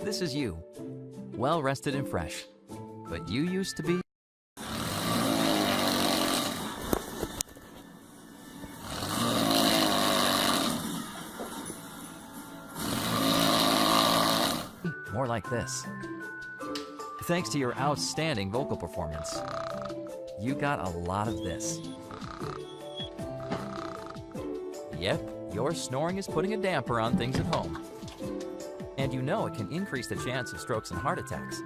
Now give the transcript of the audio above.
This is you, well rested and fresh. But you used to be more like this. Thanks to your outstanding vocal performance, you got a lot of this. Yep, your snoring is putting a damper on things at home. And you know it can increase the chance of strokes and heart attacks.